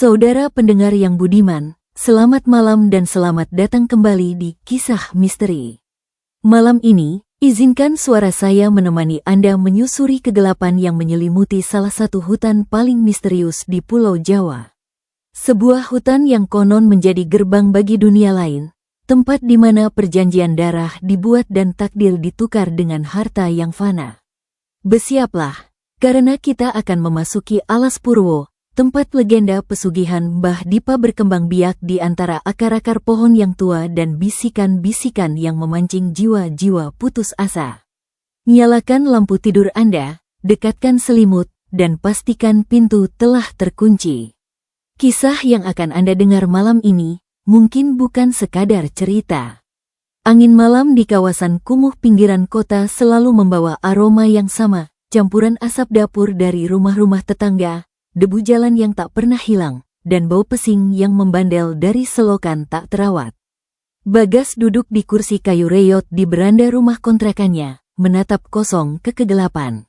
Saudara pendengar yang budiman, selamat malam dan selamat datang kembali di Kisah Misteri. Malam ini, izinkan suara saya menemani Anda menyusuri kegelapan yang menyelimuti salah satu hutan paling misterius di Pulau Jawa. Sebuah hutan yang konon menjadi gerbang bagi dunia lain, tempat di mana perjanjian darah dibuat dan takdir ditukar dengan harta yang fana. Bersiaplah, karena kita akan memasuki Alas Purwo, tempat legenda pesugihan Mbah Dipa berkembang biak di antara akar-akar pohon yang tua dan bisikan-bisikan yang memancing jiwa-jiwa putus asa. Nyalakan lampu tidur Anda, dekatkan selimut, dan pastikan pintu telah terkunci. Kisah yang akan Anda dengar malam ini mungkin bukan sekadar cerita. Angin malam di kawasan kumuh pinggiran kota selalu membawa aroma yang sama, campuran asap dapur dari rumah-rumah tetangga, debu jalan yang tak pernah hilang, dan bau pesing yang membandel dari selokan tak terawat. Bagas duduk di kursi kayu reyot di beranda rumah kontrakannya, menatap kosong ke kegelapan.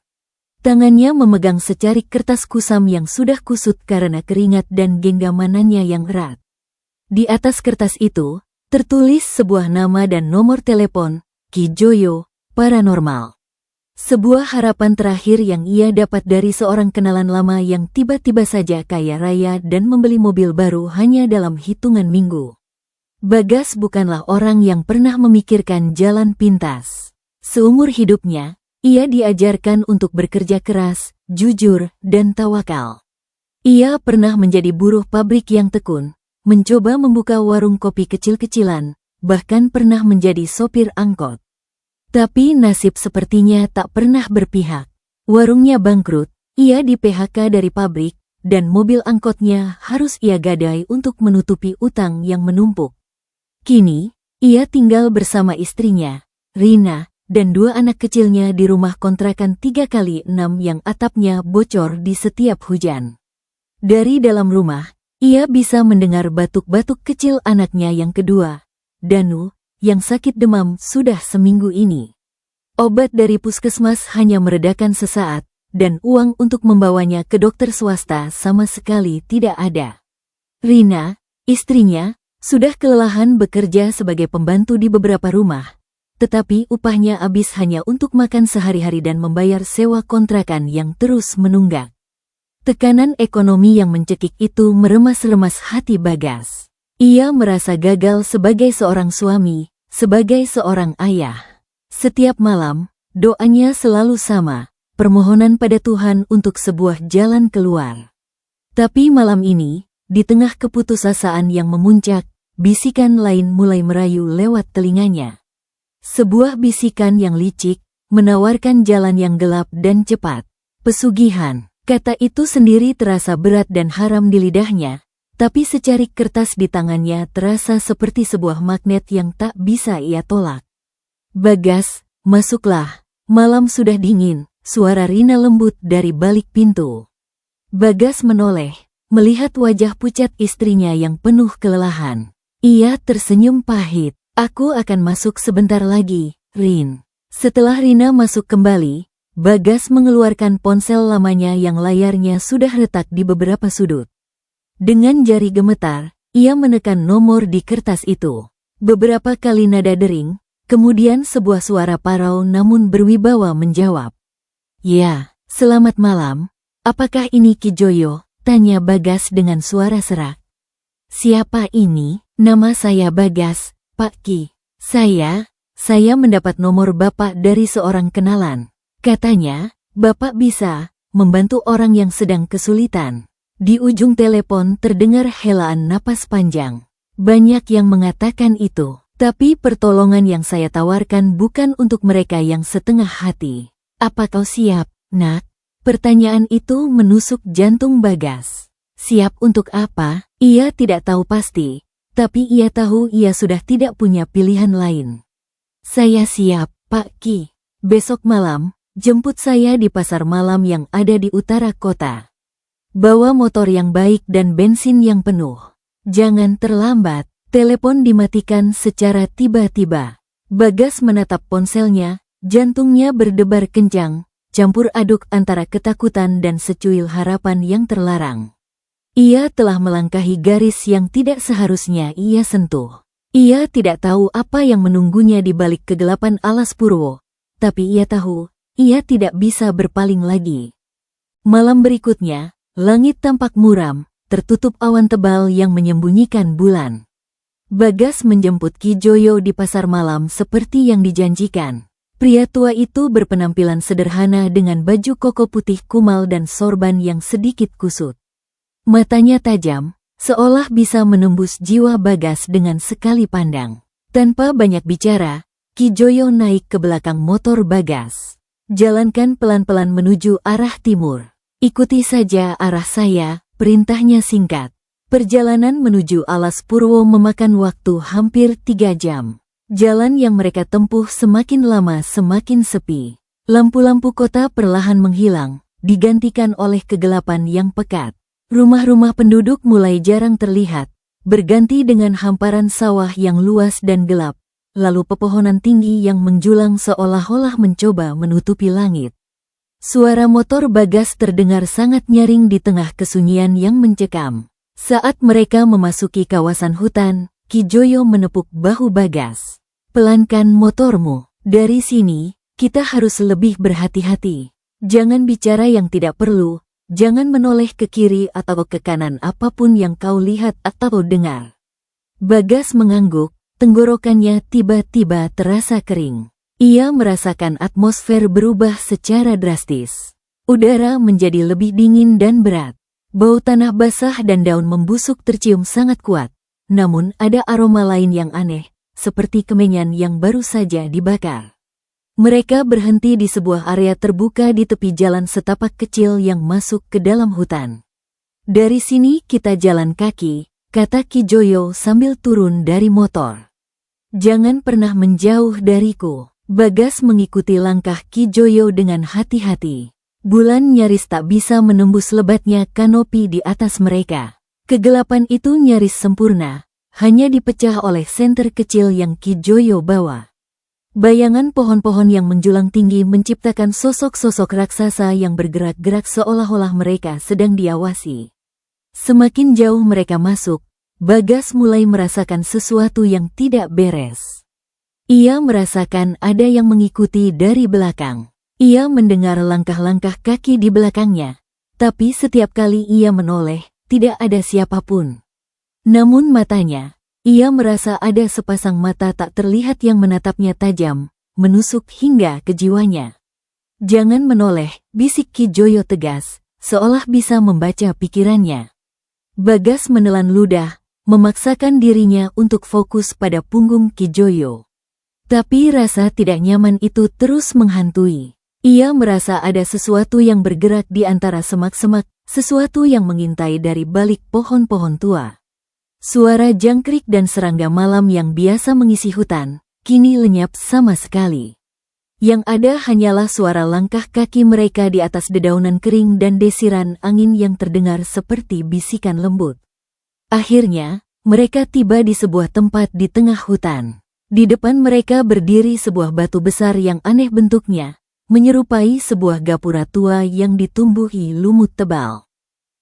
Tangannya memegang secarik kertas kusam yang sudah kusut karena keringat dan genggamanannya yang erat. Di atas kertas itu, tertulis sebuah nama dan nomor telepon, Ki Joyo, Paranormal. Sebuah harapan terakhir yang ia dapat dari seorang kenalan lama yang tiba-tiba saja kaya raya dan membeli mobil baru hanya dalam hitungan minggu. Bagas bukanlah orang yang pernah memikirkan jalan pintas. Seumur hidupnya, ia diajarkan untuk bekerja keras, jujur, dan tawakal. Ia pernah menjadi buruh pabrik yang tekun, mencoba membuka warung kopi kecil-kecilan, bahkan pernah menjadi sopir angkot. Tapi nasib sepertinya tak pernah berpihak. Warungnya bangkrut, ia di-PHK dari pabrik, dan mobil angkotnya harus ia gadai untuk menutupi utang yang menumpuk. Kini, ia tinggal bersama istrinya, Rina, dan dua anak kecilnya di rumah kontrakan 3x6 yang atapnya bocor di setiap hujan. Dari dalam rumah, ia bisa mendengar batuk-batuk kecil anaknya yang kedua, Danu, yang sakit demam sudah seminggu ini. Obat dari puskesmas hanya meredakan sesaat, dan uang untuk membawanya ke dokter swasta sama sekali tidak ada. Rina, istrinya, sudah kelelahan bekerja sebagai pembantu di beberapa rumah, tetapi upahnya habis hanya untuk makan sehari-hari dan membayar sewa kontrakan yang terus menunggak. Tekanan ekonomi yang mencekik itu meremas-remas hati Bagas. Ia merasa gagal sebagai seorang suami, sebagai seorang ayah. Setiap malam, doanya selalu sama, permohonan pada Tuhan untuk sebuah jalan keluar. Tapi malam ini, di tengah keputusasaan yang memuncak, bisikan lain mulai merayu lewat telinganya. Sebuah bisikan yang licik, menawarkan jalan yang gelap dan cepat. Pesugihan, kata itu sendiri terasa berat dan haram di lidahnya, tapi secarik kertas di tangannya terasa seperti sebuah magnet yang tak bisa ia tolak. Bagas, masuklah, malam sudah dingin, suara Rina lembut dari balik pintu. Bagas menoleh, melihat wajah pucat istrinya yang penuh kelelahan. Ia tersenyum pahit. Aku akan masuk sebentar lagi, Rin. Setelah Rina masuk kembali, Bagas mengeluarkan ponsel lamanya yang layarnya sudah retak di beberapa sudut. Dengan jari gemetar, ia menekan nomor di kertas itu. Beberapa kali nada dering, kemudian sebuah suara parau namun berwibawa menjawab. Ya, selamat malam. Apakah ini Ki Joyo? Tanya Bagas dengan suara serak. Siapa ini? Nama saya Bagas, Pak Ki. Saya mendapat nomor Bapak dari seorang kenalan. Katanya, Bapak bisa membantu orang yang sedang kesulitan. Di ujung telepon terdengar helaan napas panjang. Banyak yang mengatakan itu, tapi pertolongan yang saya tawarkan bukan untuk mereka yang setengah hati. Apa kau siap, Nak? Pertanyaan itu menusuk jantung Bagas. Siap untuk apa? Ia tidak tahu pasti, tapi ia tahu ia sudah tidak punya pilihan lain. Saya siap, Pak Ki. Besok malam, jemput saya di pasar malam yang ada di utara kota. Bawa motor yang baik dan bensin yang penuh. Jangan terlambat. Telepon dimatikan secara tiba-tiba. Bagas menatap ponselnya, jantungnya berdebar kencang, campur aduk antara ketakutan dan secuil harapan yang terlarang. Ia telah melangkahi garis yang tidak seharusnya ia sentuh. Ia tidak tahu apa yang menunggunya di balik kegelapan alas Purwo, tapi ia tahu, ia tidak bisa berpaling lagi. Malam berikutnya, langit tampak muram, tertutup awan tebal yang menyembunyikan bulan. Bagas menjemput Ki Joyo di pasar malam seperti yang dijanjikan. Pria tua itu berpenampilan sederhana dengan baju koko putih kumal dan sorban yang sedikit kusut. Matanya tajam, seolah bisa menembus jiwa Bagas dengan sekali pandang. Tanpa banyak bicara, Ki Joyo naik ke belakang motor Bagas. Jalankan pelan-pelan menuju arah timur. Ikuti saja arah saya, perintahnya singkat. Perjalanan menuju alas Purwo memakan waktu hampir 3 jam. Jalan yang mereka tempuh semakin lama semakin sepi. Lampu-lampu kota perlahan menghilang, digantikan oleh kegelapan yang pekat. Rumah-rumah penduduk mulai jarang terlihat, berganti dengan hamparan sawah yang luas dan gelap, lalu pepohonan tinggi yang menjulang seolah-olah mencoba menutupi langit. Suara motor Bagas terdengar sangat nyaring di tengah kesunyian yang mencekam. Saat mereka memasuki kawasan hutan, Ki Joyo menepuk bahu Bagas. "Pelankan motormu, dari sini, kita harus lebih berhati-hati. Jangan bicara yang tidak perlu. Jangan menoleh ke kiri atau ke kanan apapun yang kau lihat atau dengar." Bagas mengangguk, tenggorokannya tiba-tiba terasa kering. Ia merasakan atmosfer berubah secara drastis. Udara menjadi lebih dingin dan berat. Bau tanah basah dan daun membusuk tercium sangat kuat. Namun ada aroma lain yang aneh, seperti kemenyan yang baru saja dibakar. Mereka berhenti di sebuah area terbuka di tepi jalan setapak kecil yang masuk ke dalam hutan. "Dari sini kita jalan kaki," kata Ki Joyo sambil turun dari motor. "Jangan pernah menjauh dariku." Bagas mengikuti langkah Ki Joyo dengan hati-hati. Bulan nyaris tak bisa menembus lebatnya kanopi di atas mereka. Kegelapan itu nyaris sempurna, hanya dipecah oleh senter kecil yang Ki Joyo bawa. Bayangan pohon-pohon yang menjulang tinggi menciptakan sosok-sosok raksasa yang bergerak-gerak seolah-olah mereka sedang diawasi. Semakin jauh mereka masuk, Bagas mulai merasakan sesuatu yang tidak beres. Ia merasakan ada yang mengikuti dari belakang. Ia mendengar langkah-langkah kaki di belakangnya, tapi setiap kali ia menoleh, tidak ada siapapun. Namun matanya, ia merasa ada sepasang mata tak terlihat yang menatapnya tajam, menusuk hingga ke jiwanya. "Jangan menoleh," bisik Ki Joyo tegas, seolah bisa membaca pikirannya. Bagas menelan ludah, memaksakan dirinya untuk fokus pada punggung Ki Joyo. Tapi rasa tidak nyaman itu terus menghantui. Ia merasa ada sesuatu yang bergerak di antara semak-semak, sesuatu yang mengintai dari balik pohon-pohon tua. Suara jangkrik dan serangga malam yang biasa mengisi hutan, kini lenyap sama sekali. Yang ada hanyalah suara langkah kaki mereka di atas dedaunan kering dan desiran angin yang terdengar seperti bisikan lembut. Akhirnya, mereka tiba di sebuah tempat di tengah hutan. Di depan mereka berdiri sebuah batu besar yang aneh bentuknya, menyerupai sebuah gapura tua yang ditumbuhi lumut tebal.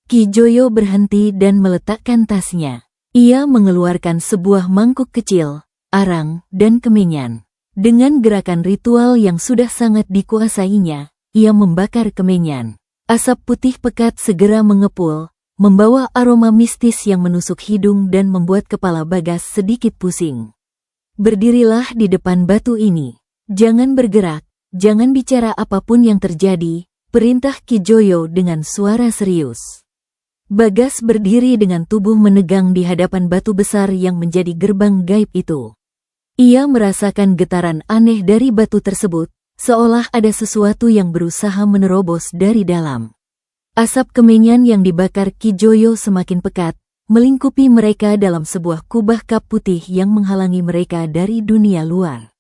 Ki Joyo berhenti dan meletakkan tasnya. Ia mengeluarkan sebuah mangkuk kecil, arang, dan kemenyan. Dengan gerakan ritual yang sudah sangat dikuasainya, ia membakar kemenyan. Asap putih pekat segera mengepul, membawa aroma mistis yang menusuk hidung dan membuat kepala Bagas sedikit pusing. "Berdirilah di depan batu ini. Jangan bergerak, jangan bicara apapun yang terjadi," perintah Ki Joyo dengan suara serius. Bagas berdiri dengan tubuh menegang di hadapan batu besar yang menjadi gerbang gaib itu. Ia merasakan getaran aneh dari batu tersebut, seolah ada sesuatu yang berusaha menerobos dari dalam. Asap kemenyan yang dibakar Ki Joyo semakin pekat, melingkupi mereka dalam sebuah kubah kap putih yang menghalangi mereka dari dunia luar.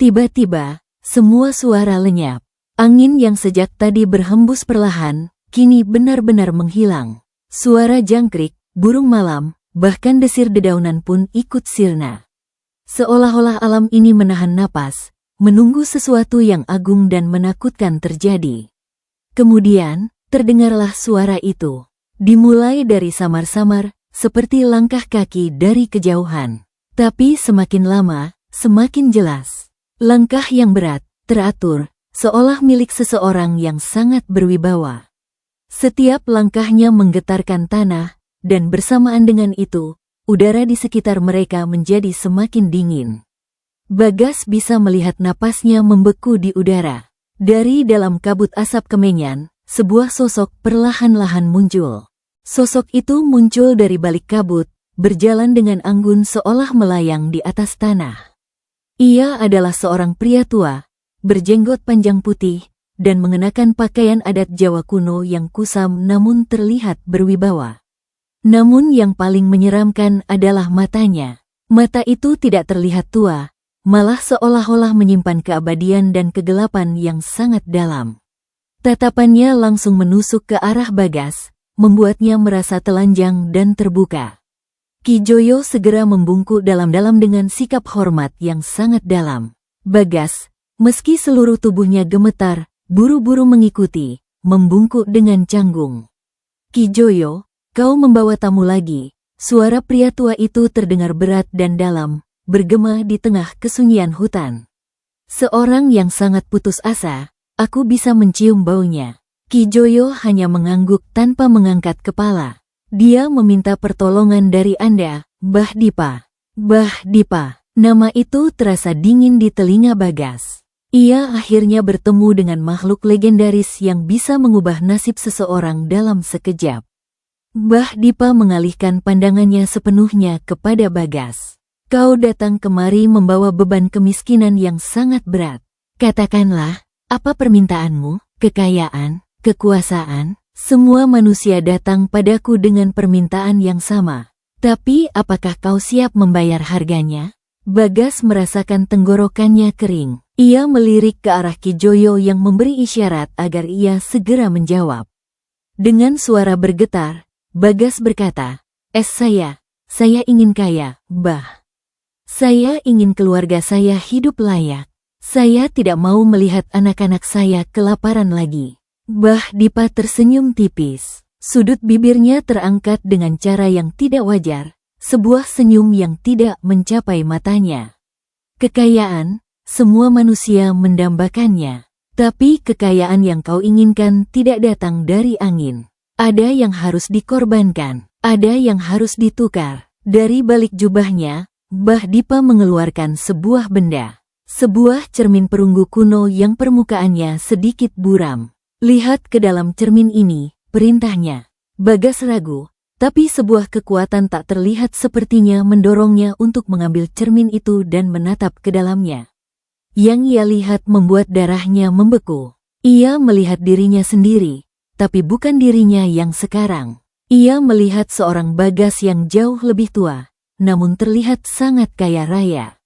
Tiba-tiba, semua suara lenyap. Angin yang sejak tadi berhembus perlahan, kini benar-benar menghilang. Suara jangkrik, burung malam, bahkan desir dedaunan pun ikut sirna. Seolah-olah alam ini menahan napas, menunggu sesuatu yang agung dan menakutkan terjadi. Kemudian, terdengarlah suara itu. Dimulai dari samar-samar, seperti langkah kaki dari kejauhan. Tapi semakin lama, semakin jelas. Langkah yang berat, teratur, seolah milik seseorang yang sangat berwibawa. Setiap langkahnya menggetarkan tanah, dan bersamaan dengan itu, udara di sekitar mereka menjadi semakin dingin. Bagas bisa melihat napasnya membeku di udara. Dari dalam kabut asap kemenyan, sebuah sosok perlahan-lahan muncul. Sosok itu muncul dari balik kabut, berjalan dengan anggun seolah melayang di atas tanah. Ia adalah seorang pria tua, berjenggot panjang putih, dan mengenakan pakaian adat Jawa kuno yang kusam namun terlihat berwibawa. Namun yang paling menyeramkan adalah matanya. Mata itu tidak terlihat tua, malah seolah-olah menyimpan keabadian dan kegelapan yang sangat dalam. Tatapannya langsung menusuk ke arah Bagas, membuatnya merasa telanjang dan terbuka. Ki Joyo segera membungkuk dalam-dalam dengan sikap hormat yang sangat dalam. Bagas, meski seluruh tubuhnya gemetar, buru-buru mengikuti, membungkuk dengan canggung. Ki Joyo, kau membawa tamu lagi. Suara pria tua itu terdengar berat dan dalam, bergema di tengah kesunyian hutan. Seorang yang sangat putus asa, aku bisa mencium baunya. Ki Joyo hanya mengangguk tanpa mengangkat kepala. Dia meminta pertolongan dari Anda, Bah Dipa. Bah Dipa, nama itu terasa dingin di telinga Bagas. Ia akhirnya bertemu dengan makhluk legendaris yang bisa mengubah nasib seseorang dalam sekejap. Bah Dipa mengalihkan pandangannya sepenuhnya kepada Bagas. Kau datang kemari membawa beban kemiskinan yang sangat berat. Katakanlah, apa permintaanmu? Kekayaan? Kekuasaan? Semua manusia datang padaku dengan permintaan yang sama. Tapi apakah kau siap membayar harganya? Bagas merasakan tenggorokannya kering. Ia melirik ke arah Ki Joyo yang memberi isyarat agar ia segera menjawab. Dengan suara bergetar, Bagas berkata, saya ingin kaya, Bah. Saya ingin keluarga saya hidup layak. Saya tidak mau melihat anak-anak saya kelaparan lagi. Bah Dipa tersenyum tipis. Sudut bibirnya terangkat dengan cara yang tidak wajar, sebuah senyum yang tidak mencapai matanya. Kekayaan, semua manusia mendambakannya. Tapi kekayaan yang kau inginkan tidak datang dari angin. Ada yang harus dikorbankan, ada yang harus ditukar. Dari balik jubahnya, Bah Dipa mengeluarkan sebuah benda. Sebuah cermin perunggu kuno yang permukaannya sedikit buram. Lihat ke dalam cermin ini, perintahnya. Bagas ragu, tapi sebuah kekuatan tak terlihat sepertinya mendorongnya untuk mengambil cermin itu dan menatap ke dalamnya. Yang ia lihat membuat darahnya membeku. Ia melihat dirinya sendiri, tapi bukan dirinya yang sekarang. Ia melihat seorang Bagas yang jauh lebih tua, namun terlihat sangat kaya raya.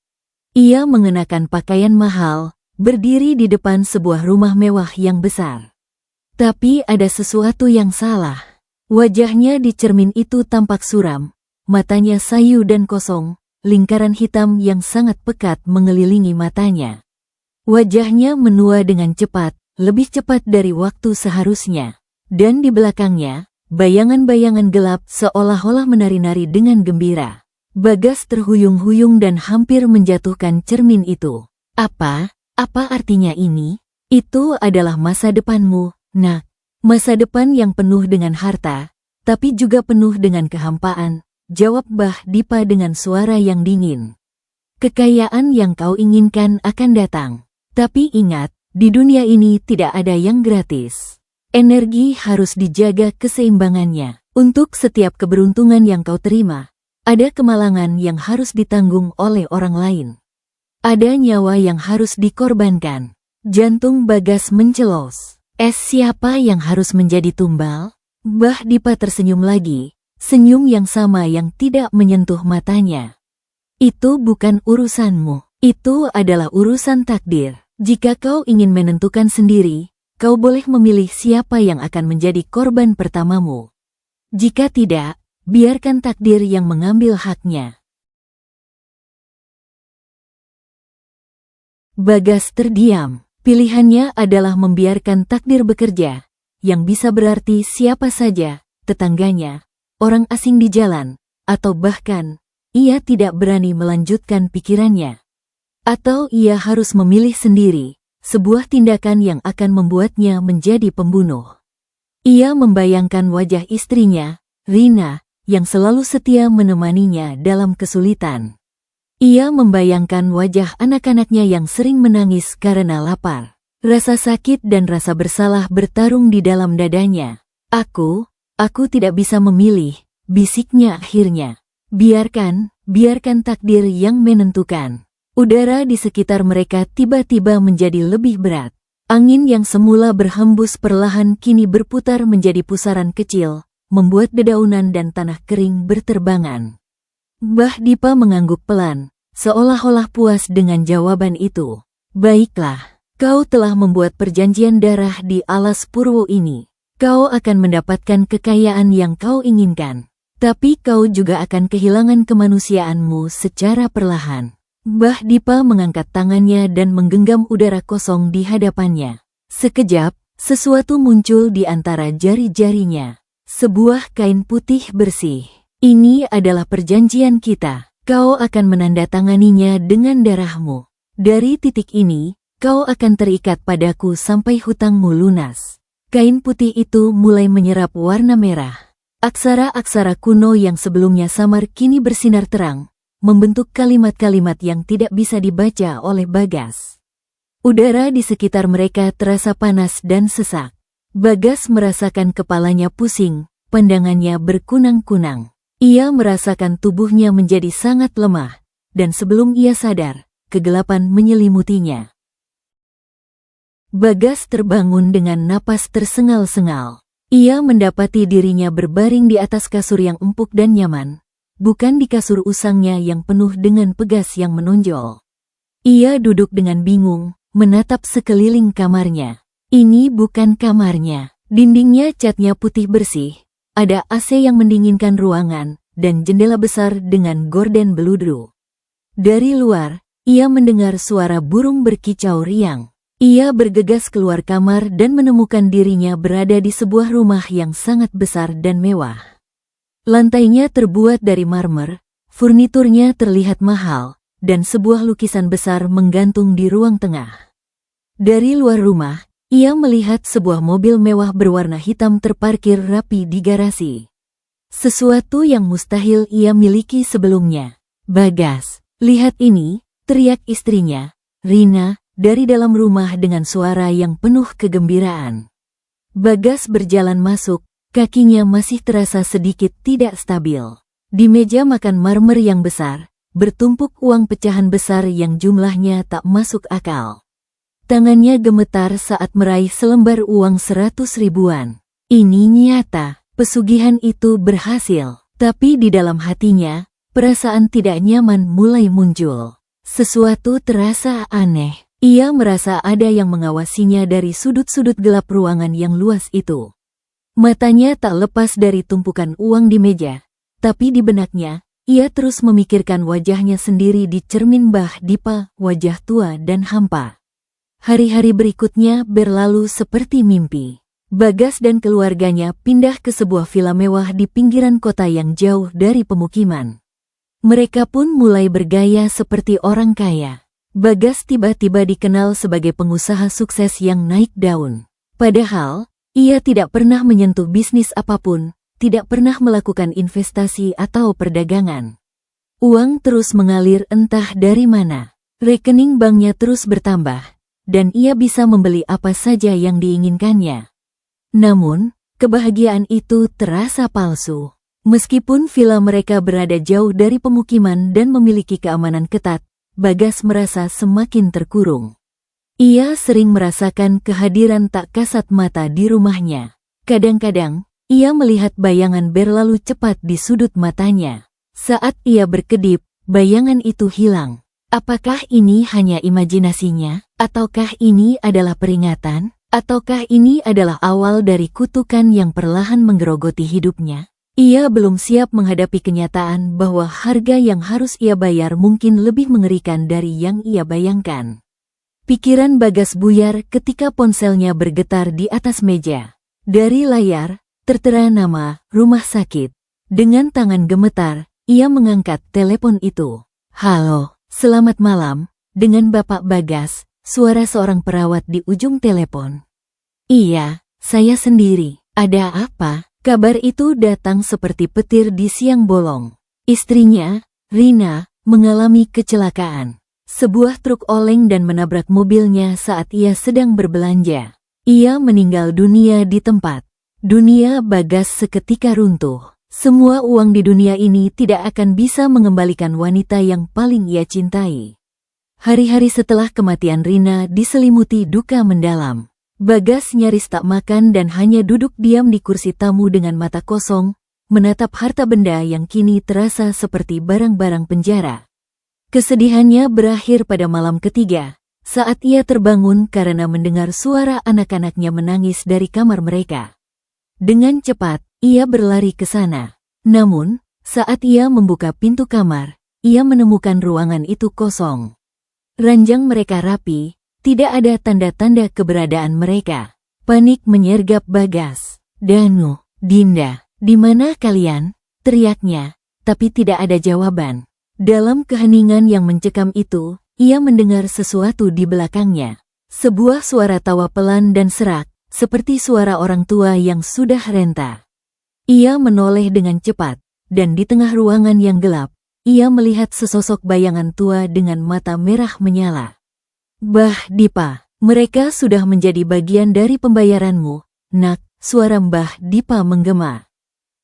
Ia mengenakan pakaian mahal, berdiri di depan sebuah rumah mewah yang besar. Tapi ada sesuatu yang salah. Wajahnya di cermin itu tampak suram, matanya sayu dan kosong, lingkaran hitam yang sangat pekat mengelilingi matanya. Wajahnya menua dengan cepat, lebih cepat dari waktu seharusnya. Dan di belakangnya, bayangan-bayangan gelap seolah-olah menari-nari dengan gembira. Bagas terhuyung-huyung dan hampir menjatuhkan cermin itu. Apa artinya ini? Itu adalah masa depanmu, Nak. Masa depan yang penuh dengan harta, tapi juga penuh dengan kehampaan, jawab Bah Dipa dengan suara yang dingin. Kekayaan yang kau inginkan akan datang. Tapi ingat, di dunia ini tidak ada yang gratis. Energi harus dijaga keseimbangannya. Untuk setiap keberuntungan yang kau terima, ada kemalangan yang harus ditanggung oleh orang lain. Ada nyawa yang harus dikorbankan. Jantung Bagas mencelos. Siapa yang harus menjadi tumbal? Bah Dipa tersenyum lagi, senyum yang sama yang tidak menyentuh matanya. Itu bukan urusanmu, itu adalah urusan takdir. Jika kau ingin menentukan sendiri, kau boleh memilih siapa yang akan menjadi korban pertamamu. Jika tidak, biarkan takdir yang mengambil haknya. Bagas terdiam. Pilihannya adalah membiarkan takdir bekerja, yang bisa berarti siapa saja, tetangganya, orang asing di jalan, atau bahkan, ia tidak berani melanjutkan pikirannya. Atau ia harus memilih sendiri, sebuah tindakan yang akan membuatnya menjadi pembunuh. Ia membayangkan wajah istrinya, Rina, yang selalu setia menemaninya dalam kesulitan. Ia membayangkan wajah anak-anaknya yang sering menangis karena lapar. Rasa sakit dan rasa bersalah bertarung di dalam dadanya. Aku tidak bisa memilih, bisiknya akhirnya. Biarkan takdir yang menentukan. Udara di sekitar mereka tiba-tiba menjadi lebih berat. Angin yang semula berhembus perlahan kini berputar menjadi pusaran kecil, membuat dedaunan dan tanah kering berterbangan. Mbah Dipa mengangguk pelan, seolah-olah puas dengan jawaban itu. Baiklah, kau telah membuat perjanjian darah di alas Purwo ini. Kau akan mendapatkan kekayaan yang kau inginkan. Tapi kau juga akan kehilangan kemanusiaanmu secara perlahan. Mbah Dipa mengangkat tangannya dan menggenggam udara kosong di hadapannya. Sekejap, sesuatu muncul di antara jari-jarinya. Sebuah kain putih bersih. Ini adalah perjanjian kita. Kau akan menandatanganinya dengan darahmu. Dari titik ini, kau akan terikat padaku sampai hutangmu lunas. Kain putih itu mulai menyerap warna merah. Aksara-aksara kuno yang sebelumnya samar kini bersinar terang, membentuk kalimat-kalimat yang tidak bisa dibaca oleh Bagas. Udara di sekitar mereka terasa panas dan sesak. Bagas merasakan kepalanya pusing, pandangannya berkunang-kunang. Ia merasakan tubuhnya menjadi sangat lemah, dan sebelum ia sadar, kegelapan menyelimutinya. Bagas terbangun dengan napas tersengal-sengal. Ia mendapati dirinya berbaring di atas kasur yang empuk dan nyaman, bukan di kasur usangnya yang penuh dengan pegas yang menonjol. Ia duduk dengan bingung, menatap sekeliling kamarnya. Ini bukan kamarnya. Dindingnya catnya putih bersih, ada AC yang mendinginkan ruangan, dan jendela besar dengan gorden beludru. Dari luar, ia mendengar suara burung berkicau riang. Ia bergegas keluar kamar dan menemukan dirinya berada di sebuah rumah yang sangat besar dan mewah. Lantainya terbuat dari marmer, furniturnya terlihat mahal, dan sebuah lukisan besar menggantung di ruang tengah. Dari luar rumah, ia melihat sebuah mobil mewah berwarna hitam terparkir rapi di garasi. Sesuatu yang mustahil ia miliki sebelumnya. Bagas, lihat ini, teriak istrinya, Rina, dari dalam rumah dengan suara yang penuh kegembiraan. Bagas berjalan masuk, kakinya masih terasa sedikit tidak stabil. Di meja makan marmer yang besar, bertumpuk uang pecahan besar yang jumlahnya tak masuk akal. Tangannya gemetar saat meraih selembar uang 100 ribuan. Ini nyata, pesugihan itu berhasil. Tapi di dalam hatinya, perasaan tidak nyaman mulai muncul. Sesuatu terasa aneh. Ia merasa ada yang mengawasinya dari sudut-sudut gelap ruangan yang luas itu. Matanya tak lepas dari tumpukan uang di meja. Tapi di benaknya, ia terus memikirkan wajahnya sendiri di cermin Mbah Dipa, wajah tua dan hampa. Hari-hari berikutnya berlalu seperti mimpi. Bagas dan keluarganya pindah ke sebuah villa mewah di pinggiran kota yang jauh dari pemukiman. Mereka pun mulai bergaya seperti orang kaya. Bagas tiba-tiba dikenal sebagai pengusaha sukses yang naik daun. Padahal, ia tidak pernah menyentuh bisnis apapun, tidak pernah melakukan investasi atau perdagangan. Uang terus mengalir entah dari mana. Rekening banknya terus bertambah, dan ia bisa membeli apa saja yang diinginkannya. Namun, kebahagiaan itu terasa palsu. Meskipun villa mereka berada jauh dari pemukiman dan memiliki keamanan ketat, Bagas merasa semakin terkurung. Ia sering merasakan kehadiran tak kasat mata di rumahnya. Kadang-kadang, ia melihat bayangan berlalu cepat di sudut matanya. Saat ia berkedip, bayangan itu hilang. Apakah ini hanya imajinasinya? Ataukah ini adalah peringatan? Ataukah ini adalah awal dari kutukan yang perlahan menggerogoti hidupnya? Ia belum siap menghadapi kenyataan bahwa harga yang harus ia bayar mungkin lebih mengerikan dari yang ia bayangkan. Pikiran Bagas buyar ketika ponselnya bergetar di atas meja. Dari layar, tertera nama rumah sakit. Dengan tangan gemetar, ia mengangkat telepon itu. "Halo, selamat malam, dengan Bapak Bagas," suara seorang perawat di ujung telepon. "Iya, saya sendiri. Ada apa?" Kabar itu datang seperti petir di siang bolong. Istrinya, Rina, mengalami kecelakaan. Sebuah truk oleng dan menabrak mobilnya saat ia sedang berbelanja. Ia meninggal dunia di tempat. Dunia Bagas seketika runtuh. Semua uang di dunia ini tidak akan bisa mengembalikan wanita yang paling ia cintai. Hari-hari setelah kematian Rina diselimuti duka mendalam. Bagas nyaris tak makan dan hanya duduk diam di kursi tamu dengan mata kosong, menatap harta benda yang kini terasa seperti barang-barang penjara. Kesedihannya berakhir pada malam ketiga, saat ia terbangun karena mendengar suara anak-anaknya menangis dari kamar mereka. Dengan cepat, ia berlari ke sana. Namun, saat ia membuka pintu kamar, ia menemukan ruangan itu kosong. Ranjang mereka rapi, tidak ada tanda-tanda keberadaan mereka. Panik menyergap Bagas. "Danu, Dinda, di mana kalian?" teriaknya, tapi tidak ada jawaban. Dalam keheningan yang mencekam itu, ia mendengar sesuatu di belakangnya. Sebuah suara tawa pelan dan serak, seperti suara orang tua yang sudah renta. Ia menoleh dengan cepat, dan di tengah ruangan yang gelap, ia melihat sesosok bayangan tua dengan mata merah menyala. "Mbah Dipa, mereka sudah menjadi bagian dari pembayaranmu, Nak," suara Mbah Dipa menggema.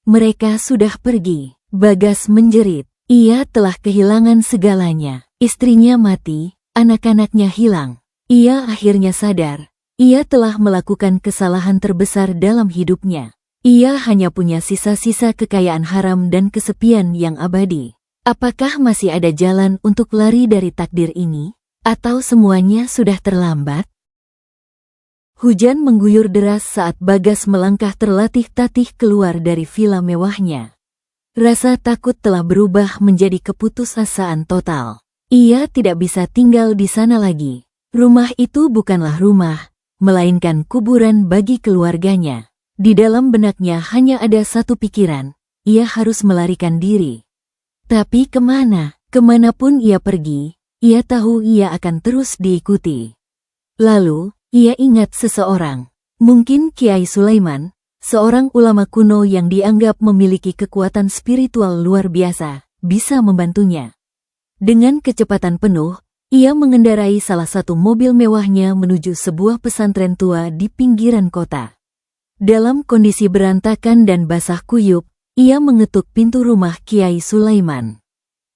"Mereka sudah pergi." Bagas menjerit. Ia telah kehilangan segalanya. Istrinya mati, anak-anaknya hilang. Ia akhirnya sadar, ia telah melakukan kesalahan terbesar dalam hidupnya. Ia hanya punya sisa-sisa kekayaan haram dan kesepian yang abadi. Apakah masih ada jalan untuk lari dari takdir ini? Atau semuanya sudah terlambat? Hujan mengguyur deras saat Bagas melangkah terlatih-tatih keluar dari villa mewahnya. Rasa takut telah berubah menjadi keputusasaan total. Ia tidak bisa tinggal di sana lagi. Rumah itu bukanlah rumah, melainkan kuburan bagi keluarganya. Di dalam benaknya hanya ada satu pikiran, ia harus melarikan diri. Tapi kemana? Kemanapun ia pergi, ia tahu ia akan terus diikuti. Lalu, ia ingat seseorang. Mungkin Kiai Sulaiman, seorang ulama kuno yang dianggap memiliki kekuatan spiritual luar biasa, bisa membantunya. Dengan kecepatan penuh, ia mengendarai salah satu mobil mewahnya menuju sebuah pesantren tua di pinggiran kota. Dalam kondisi berantakan dan basah kuyup, ia mengetuk pintu rumah Kiai Sulaiman.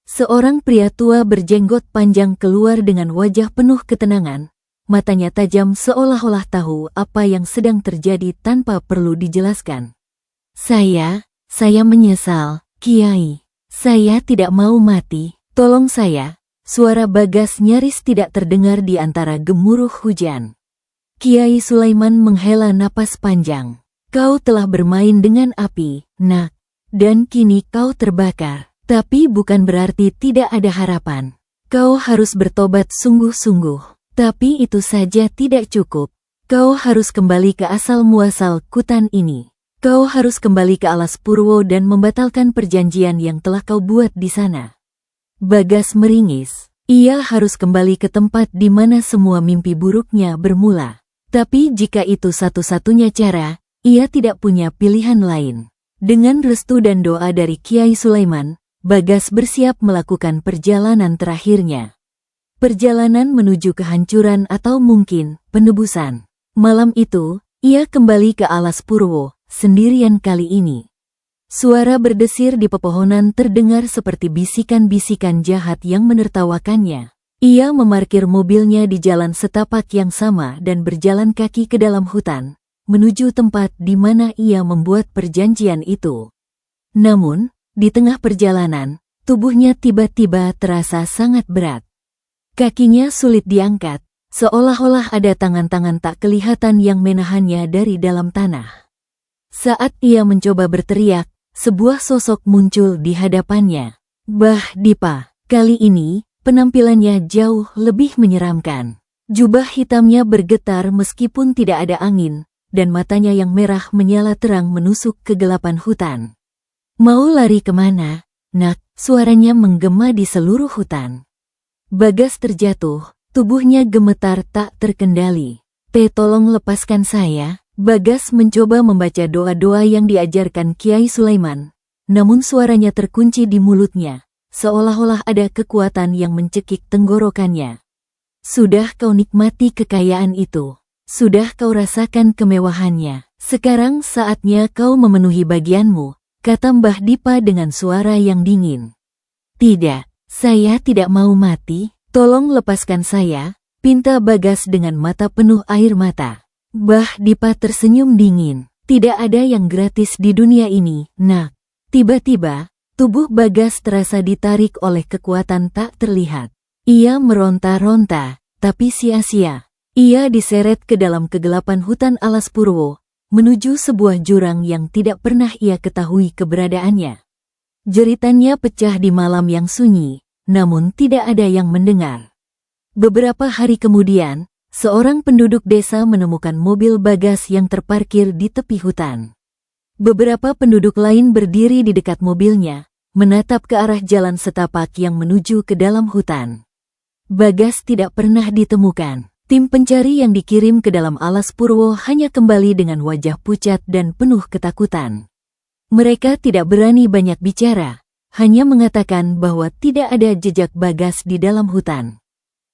Seorang pria tua berjenggot panjang keluar dengan wajah penuh ketenangan. Matanya tajam seolah-olah tahu apa yang sedang terjadi tanpa perlu dijelaskan. Saya menyesal, Kiai. Saya tidak mau mati, tolong saya." Suara Bagas nyaris tidak terdengar di antara gemuruh hujan. Kiai Sulaiman menghela napas panjang. "Kau telah bermain dengan api, Nak, dan kini kau terbakar. Tapi bukan berarti tidak ada harapan. Kau harus bertobat sungguh-sungguh. Tapi itu saja tidak cukup. Kau harus kembali ke asal-muasal Kutan ini. Kau harus kembali ke Alas Purwo dan membatalkan perjanjian yang telah kau buat di sana." Bagas meringis. Ia harus kembali ke tempat di mana semua mimpi buruknya bermula. Tapi jika itu satu-satunya cara, ia tidak punya pilihan lain. Dengan restu dan doa dari Kiai Sulaiman, Bagas bersiap melakukan perjalanan terakhirnya. Perjalanan menuju kehancuran atau mungkin penebusan. Malam itu, ia kembali ke Alas Purwo, sendirian kali ini. Suara berdesir di pepohonan terdengar seperti bisikan-bisikan jahat yang menertawakannya. Ia memarkir mobilnya di jalan setapak yang sama dan berjalan kaki ke dalam hutan, menuju tempat di mana ia membuat perjanjian itu. Namun, di tengah perjalanan, tubuhnya tiba-tiba terasa sangat berat. Kakinya sulit diangkat, seolah-olah ada tangan-tangan tak kelihatan yang menahannya dari dalam tanah. Saat ia mencoba berteriak, sebuah sosok muncul di hadapannya. Mbah Dipa. Kali ini, penampilannya jauh lebih menyeramkan. Jubah hitamnya bergetar meskipun tidak ada angin, dan matanya yang merah menyala terang menusuk kegelapan hutan. Mau lari kemana, nak? Suaranya menggema di seluruh hutan. Bagas terjatuh, tubuhnya gemetar tak terkendali. Tolong lepaskan saya. Bagas mencoba membaca doa-doa yang diajarkan Kiai Sulaiman, namun suaranya terkunci di mulutnya, seolah-olah ada kekuatan yang mencekik tenggorokannya. Sudah kau nikmati kekayaan itu. Sudah kau rasakan kemewahannya. Sekarang saatnya kau memenuhi bagianmu, kata Mbah Dipa dengan suara yang dingin. Tidak, saya tidak mau mati. Tolong lepaskan saya, pinta Bagas dengan mata penuh air mata. Mbah Dipa tersenyum dingin. Tidak ada yang gratis di dunia ini, nak. Tiba-tiba, tubuh Bagas terasa ditarik oleh kekuatan tak terlihat. Ia meronta-ronta, tapi sia-sia. Ia diseret ke dalam kegelapan hutan alas Purwo, menuju sebuah jurang yang tidak pernah ia ketahui keberadaannya. Jeritannya pecah di malam yang sunyi, namun tidak ada yang mendengar. Beberapa hari kemudian, seorang penduduk desa menemukan mobil Bagas yang terparkir di tepi hutan. Beberapa penduduk lain berdiri di dekat mobilnya, menatap ke arah jalan setapak yang menuju ke dalam hutan. Bagas tidak pernah ditemukan. Tim pencari yang dikirim ke dalam alas Purwo hanya kembali dengan wajah pucat dan penuh ketakutan. Mereka tidak berani banyak bicara, hanya mengatakan bahwa tidak ada jejak Bagas di dalam hutan.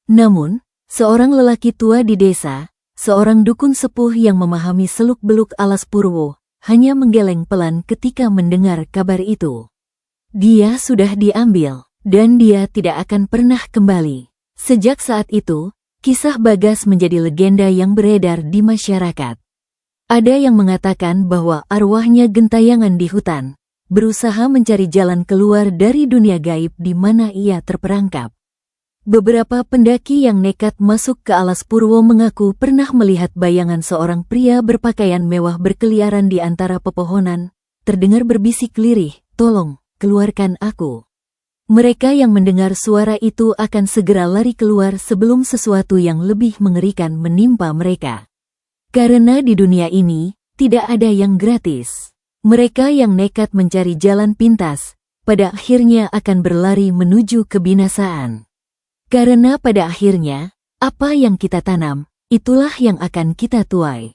Namun, seorang lelaki tua di desa, seorang dukun sepuh yang memahami seluk-beluk alas Purwo, hanya menggeleng pelan ketika mendengar kabar itu. Dia sudah diambil, dan dia tidak akan pernah kembali. Sejak saat itu, kisah Bagas menjadi legenda yang beredar di masyarakat. Ada yang mengatakan bahwa arwahnya gentayangan di hutan, berusaha mencari jalan keluar dari dunia gaib di mana ia terperangkap. Beberapa pendaki yang nekat masuk ke alas Purwo mengaku pernah melihat bayangan seorang pria berpakaian mewah berkeliaran di antara pepohonan, terdengar berbisik lirih, "Tolong, keluarkan aku." Mereka yang mendengar suara itu akan segera lari keluar sebelum sesuatu yang lebih mengerikan menimpa mereka. Karena di dunia ini, tidak ada yang gratis. Mereka yang nekat mencari jalan pintas, pada akhirnya akan berlari menuju kebinasaan. Karena pada akhirnya, apa yang kita tanam, itulah yang akan kita tuai.